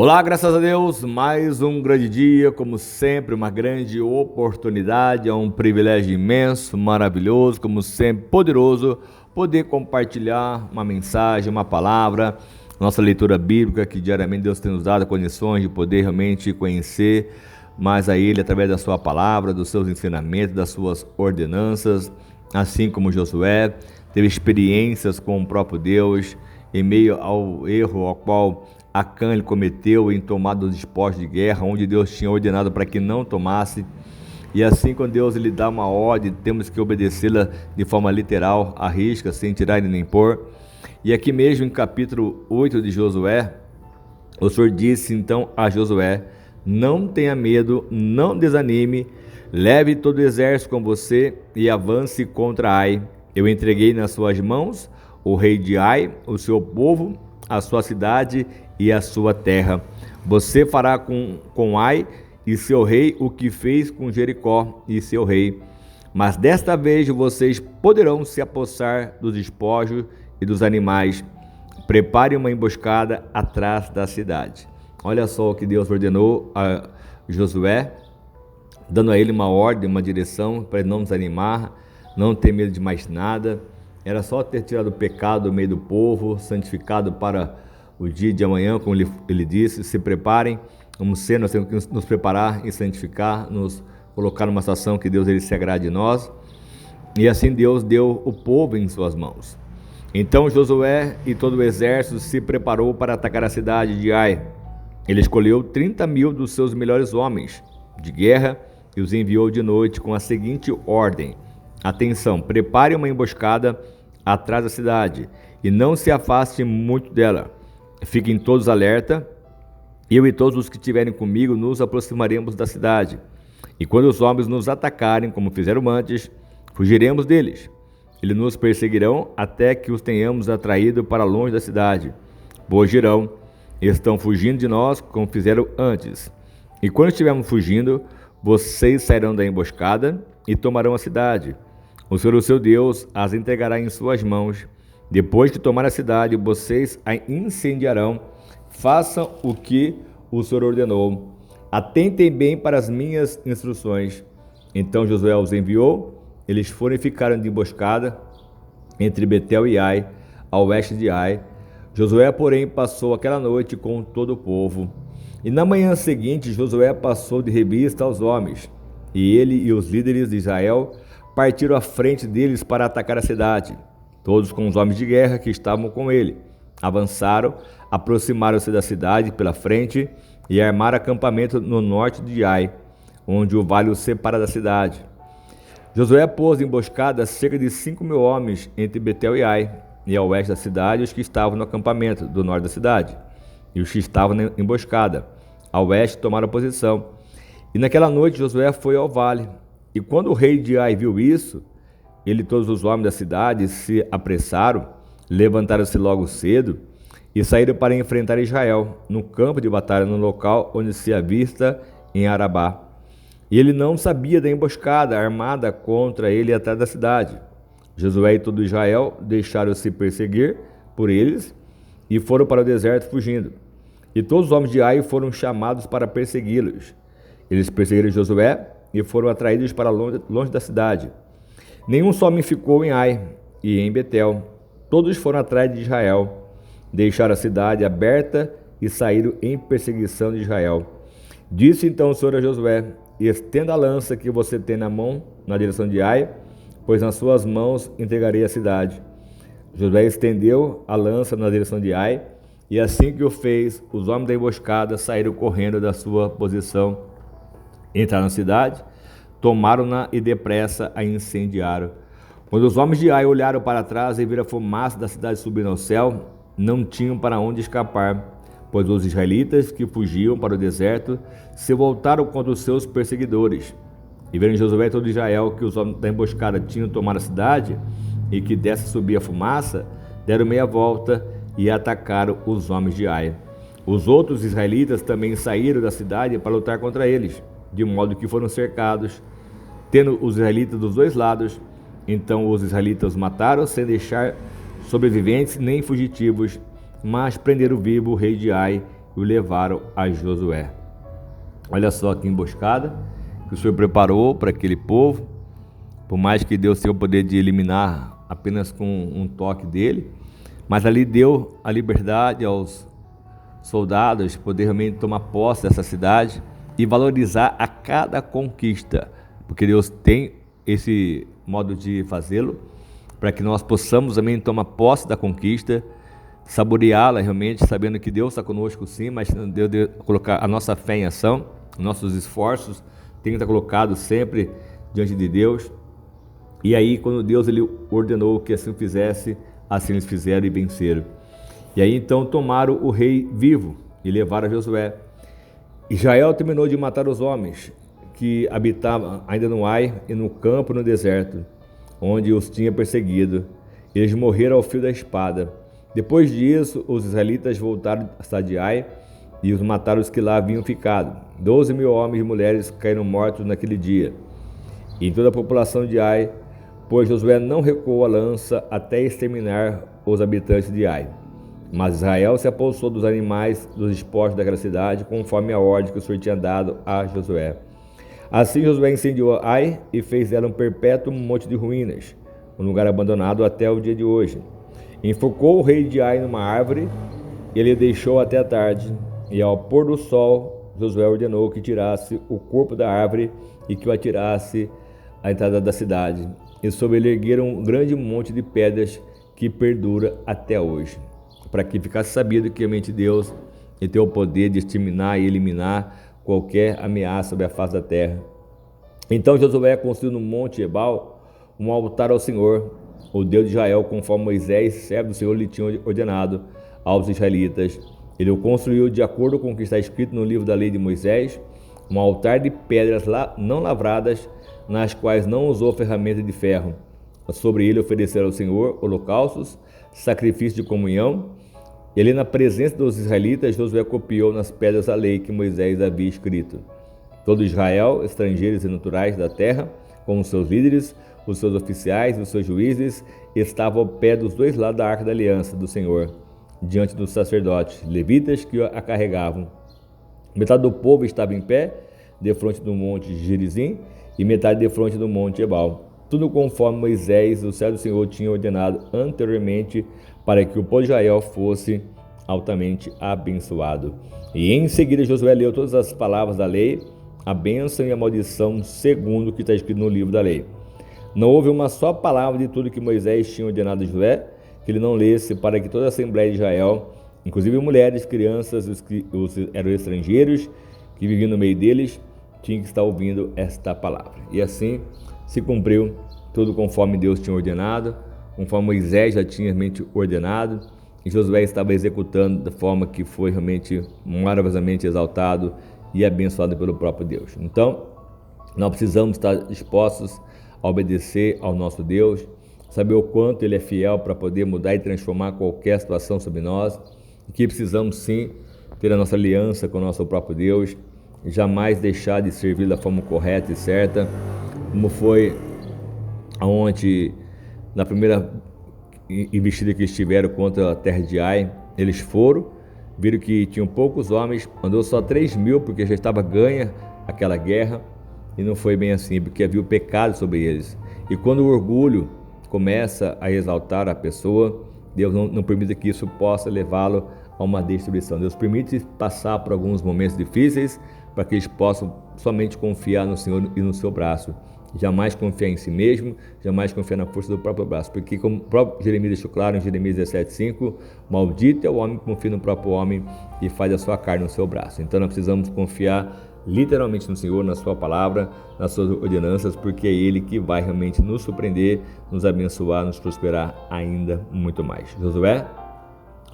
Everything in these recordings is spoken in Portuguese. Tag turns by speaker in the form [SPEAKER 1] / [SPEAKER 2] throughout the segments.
[SPEAKER 1] Olá, graças a Deus, mais um grande dia, como sempre, uma grande oportunidade, é um privilégio imenso, maravilhoso, como sempre, poderoso, poder compartilhar uma mensagem, uma palavra, nossa leitura bíblica, que diariamente Deus tem nos dado condições de poder realmente conhecer mais a Ele através da sua palavra, dos seus ensinamentos, das suas ordenanças, assim como Josué teve experiências com o próprio Deus, em meio ao erro ao qual Acã ele cometeu em tomar dos despojos de guerra, onde Deus tinha ordenado para que não tomasse. E assim, quando Deus ele dá uma ordem, temos que obedecê-la de forma literal, à risca, sem tirar nem pôr. E aqui mesmo em capítulo 8 de Josué, o Senhor disse então a Josué: não tenha medo, não desanime, leve todo o exército com você e avance contra Ai. Eu entreguei nas suas mãos o rei de Ai, o seu povo, a sua cidade e a sua terra. Você fará com Ai e seu rei o que fez com Jericó e seu rei. Mas desta vez vocês poderão se apossar dos despojos e dos animais. Prepare uma emboscada atrás da cidade. Olha só o que Deus ordenou a Josué, dando a ele uma ordem, uma direção para ele não desanimar, não ter medo de mais nada. Era só ter tirado o pecado do meio do povo, santificado para o dia de amanhã, como ele disse. Se preparem, vamos ser, nós temos que nos preparar e santificar, nos colocar numa situação que Deus ele se agrade de nós. E assim Deus deu o povo em suas mãos. Então Josué e todo o exército se preparou para atacar a cidade de Ai. Ele escolheu 30.000 dos seus melhores homens de guerra e os enviou de noite com a seguinte ordem: atenção, prepare uma emboscada atrás da cidade e não se afaste muito dela. Fiquem todos alerta. Eu e todos os que estiverem comigo nos aproximaremos da cidade. E quando os homens nos atacarem, como fizeram antes, fugiremos deles. Eles nos perseguirão até que os tenhamos atraído para longe da cidade. Pois dirão: estão fugindo de nós, como fizeram antes. E quando estivermos fugindo, vocês sairão da emboscada e tomarão a cidade. O Senhor, o seu Deus, as entregará em suas mãos. Depois que tomar a cidade, vocês a incendiarão. Façam o que o Senhor ordenou. Atentem bem para as minhas instruções. Então Josué os enviou. Eles foram e ficaram de emboscada entre Betel e Ai, ao oeste de Ai. Josué, porém, passou aquela noite com todo o povo. E na manhã seguinte, Josué passou de revista aos homens. E ele e os líderes de Israel partiram à frente deles para atacar a cidade, todos com os homens de guerra que estavam com ele. Avançaram, aproximaram-se da cidade pela frente e armaram acampamento no norte de Ai, onde o vale os separa da cidade. Josué pôs emboscada cerca de 5.000 homens entre Betel e Ai, e ao oeste da cidade os que estavam no acampamento do norte da cidade, e os que estavam na emboscada ao oeste tomaram posição. E naquela noite Josué foi ao vale. E quando o rei de Ai viu isso, ele e todos os homens da cidade se apressaram, levantaram-se logo cedo e saíram para enfrentar Israel no campo de batalha, no local onde se avista em Arabá. E ele não sabia da emboscada armada contra ele atrás da cidade. Josué e todo Israel deixaram-se perseguir por eles e foram para o deserto fugindo. E todos os homens de Ai foram chamados para persegui-los. Eles perseguiram Josué e foram atraídos para longe da cidade. Nenhum só homem ficou em Ai e em Betel. Todos foram atrás de Israel. Deixaram a cidade aberta e saíram em perseguição de Israel. Disse então o Senhor a Josué: estenda a lança que você tem na mão na direção de Ai, pois nas suas mãos entregarei a cidade. Josué estendeu a lança na direção de Ai, e assim que o fez, os homens da emboscada saíram correndo da sua posição. Entraram na cidade, tomaram-na e depressa a incendiaram. Quando os homens de Ai olharam para trás e viram a fumaça da cidade subindo ao céu, não tinham para onde escapar, pois os israelitas que fugiam para o deserto se voltaram contra os seus perseguidores. E vendo Josué e todo Israel que os homens da emboscada tinham tomado a cidade e que dessa subia a fumaça, deram meia volta e atacaram os homens de Ai. Os outros israelitas também saíram da cidade para lutar contra eles, de modo que foram cercados, tendo os israelitas dos dois lados. Então os israelitas os mataram sem deixar sobreviventes nem fugitivos, mas prenderam vivo o rei de Ai e o levaram a Josué. Olha só que emboscada que o Senhor preparou para aquele povo. Por mais que Deus tenha o poder de eliminar apenas com um toque dele, mas ali deu a liberdade aos soldados poder realmente tomar posse dessa cidade e valorizar a cada conquista, porque Deus tem esse modo de fazê-lo, para que nós possamos também tomar posse da conquista, saboreá-la realmente, sabendo que Deus está conosco sim, mas Deus deve colocar a nossa fé em ação, nossos esforços tem que estar colocados sempre diante de Deus. E aí, quando Deus ele ordenou que assim fizesse, assim eles fizeram e venceram. E aí então tomaram o rei vivo e levaram a Josué. Israel terminou de matar os homens que habitavam ainda no Ai e no campo no deserto, onde os tinha perseguido. Eles morreram ao fio da espada. Depois disso, os israelitas voltaram à cidade de Ai e os mataram os que lá haviam ficado. 12.000 homens e mulheres caíram mortos naquele dia. E em toda a população de Ai, pois Josué não recuou a lança até exterminar os habitantes de Ai. Mas Israel se apossou dos animais dos despojos daquela cidade, conforme a ordem que o Senhor tinha dado a Josué. Assim Josué incendiou Ai e fez dela um perpétuo monte de ruínas, um lugar abandonado até o dia de hoje. Enfocou o rei de Ai numa árvore, e ele deixou até a tarde, e ao pôr do sol, Josué ordenou que tirasse o corpo da árvore e que o atirasse à entrada da cidade. E sobre ele ergueram um grande monte de pedras que perdura até hoje, para que ficasse sabido que realmente Deus tem o poder de exterminar e eliminar qualquer ameaça sobre a face da terra. Então Josué construiu no monte Ebal um altar ao Senhor, o Deus de Israel, conforme Moisés, servo do Senhor, lhe tinha ordenado aos israelitas. Ele o construiu de acordo com o que está escrito no livro da lei de Moisés, um altar de pedras não lavradas, nas quais não usou ferramenta de ferro. Sobre ele ofereceram ao Senhor holocaustos, sacrifício de comunhão. E ali na presença dos israelitas, Josué copiou nas pedras a lei que Moisés havia escrito. Todo Israel, estrangeiros e naturais da terra, com os seus líderes, os seus oficiais e os seus juízes, estavam ao pé dos dois lados da arca da aliança do Senhor, diante dos sacerdotes, levitas que a carregavam. Metade do povo estava em pé, defronte do monte Gerizim, e metade defronte do monte Ebal. Tudo conforme Moisés, o servo do Senhor, tinha ordenado anteriormente, para que o povo de Israel fosse altamente abençoado. E em seguida Josué leu todas as palavras da lei, a bênção e a maldição, segundo o que está escrito no livro da lei. Não houve uma só palavra de tudo que Moisés tinha ordenado a Josué, que ele não lesse, para que toda a Assembleia de Israel, inclusive mulheres, crianças, os que eram estrangeiros, que viviam no meio deles, tinham que estar ouvindo esta palavra. E assim se cumpriu tudo conforme Deus tinha ordenado, conforme Moisés já tinha realmente ordenado, e Josué estava executando da forma que foi realmente maravilhosamente exaltado e abençoado pelo próprio Deus. Então, nós precisamos estar dispostos a obedecer ao nosso Deus, saber o quanto Ele é fiel para poder mudar e transformar qualquer situação sobre nós, e que precisamos sim ter a nossa aliança com o nosso próprio Deus, jamais deixar de servir da forma correta e certa, como foi aonde na primeira investida que eles tiveram contra a terra de Ai. Eles foram, viram que tinham poucos homens, mandou só 3.000, porque já estava ganha aquela guerra, e não foi bem assim, porque havia o pecado sobre eles. E quando o orgulho começa a exaltar a pessoa, Deus não permite que isso possa levá-lo a uma destruição. Deus permite passar por alguns momentos difíceis, para que eles possam somente confiar no Senhor e no seu braço. Jamais confiar em si mesmo, jamais confiar na força do próprio braço, porque como o próprio Jeremias deixou claro em Jeremias 17:5, maldito é o homem que confia no próprio homem e faz a sua carne no seu braço. Então nós precisamos confiar literalmente no Senhor, na sua palavra, nas suas ordenanças, porque é Ele que vai realmente nos surpreender, nos abençoar, nos prosperar ainda muito mais. Josué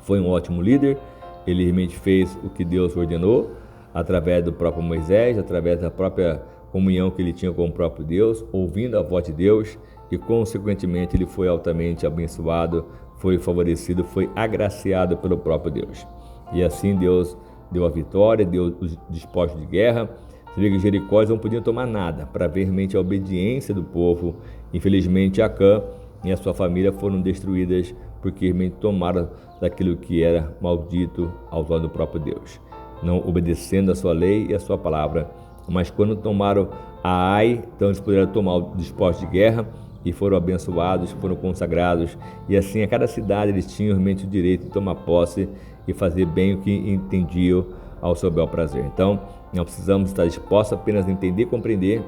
[SPEAKER 1] foi um ótimo líder, ele realmente fez o que Deus ordenou, através do próprio Moisés, através da própria comunhão que ele tinha com o próprio Deus, ouvindo a voz de Deus, e consequentemente ele foi altamente abençoado, foi favorecido, foi agraciado pelo próprio Deus. E assim Deus deu a vitória, deu os despojos de guerra. Você vê que Jericó não podiam tomar nada, para ver realmente a obediência do povo. Infelizmente Acã e a sua família foram destruídas, porque realmente tomaram daquilo que era maldito aos olhos do próprio Deus. não obedecendo a sua lei e a sua palavra. Mas quando tomaram a Ai, então eles puderam tomar o despojos de guerra e foram abençoados, foram consagrados. E assim, a cada cidade eles tinham realmente o direito de tomar posse e fazer bem o que entendiam ao seu bel prazer. Então, nós precisamos estar dispostos apenas a entender e compreender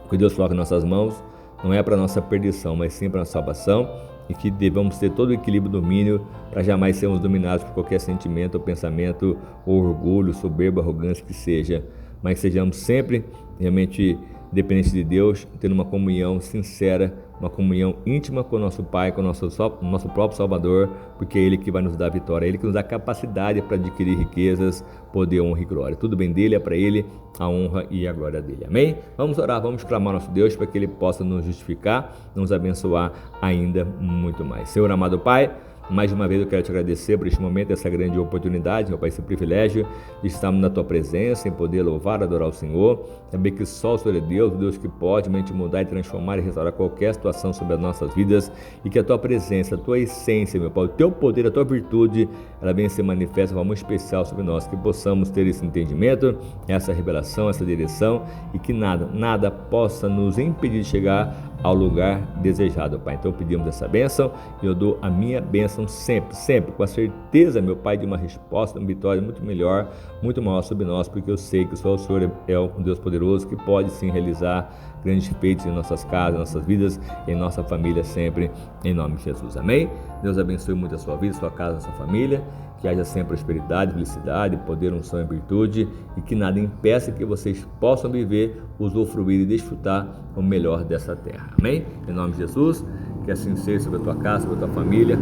[SPEAKER 1] o que Deus coloca em nossas mãos, não é para nossa perdição, mas sim para nossa salvação, e que devemos ter todo o equilíbrio e domínio para jamais sermos dominados por qualquer sentimento ou pensamento, ou orgulho, soberba, arrogância que seja, mas sejamos sempre realmente dependentes de Deus, tendo uma comunhão sincera, uma comunhão íntima com o nosso Pai, com o nosso próprio Salvador, porque é Ele que vai nos dar a vitória, é Ele que nos dá capacidade para adquirir riquezas, poder, honra e glória. Tudo bem dele, é para Ele a honra e a glória dele. Amém? Vamos orar, vamos clamar ao nosso Deus para que Ele possa nos justificar, nos abençoar ainda muito mais. Senhor amado Pai, mais uma vez eu quero te agradecer por este momento, essa grande oportunidade, meu Pai, esse privilégio de estarmos na Tua presença, em poder louvar, adorar o Senhor, saber que só o Senhor é Deus, o Deus que pode mente mudar e transformar e restaurar qualquer situação sobre as nossas vidas, e que a Tua presença, a Tua essência, meu Pai, o Teu poder, a Tua virtude, ela venha ser manifesta de forma especial sobre nós, que possamos ter esse entendimento, essa revelação, essa direção, e que nada possa nos impedir de chegar ao lugar desejado, Pai. Então pedimos essa bênção e eu dou a minha bênção sempre, com a certeza, meu Pai, de uma resposta, uma vitória muito melhor, muito maior sobre nós, porque eu sei que só o Senhor é um Deus poderoso que pode sim realizar grandes feitos em nossas casas, em nossas vidas, em nossa família sempre, em nome de Jesus. Amém? Deus abençoe muito a sua vida, a sua casa, a sua família, que haja sempre prosperidade, felicidade, poder, unção e virtude, e que nada impeça que vocês possam viver, usufruir e desfrutar o melhor dessa terra. Amém? Em nome de Jesus, que assim seja sobre a tua casa, sobre a tua família,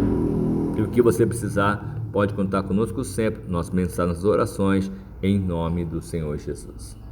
[SPEAKER 1] e o que você precisar, pode contar conosco sempre, nossas mensagens, nossas orações, em nome do Senhor Jesus.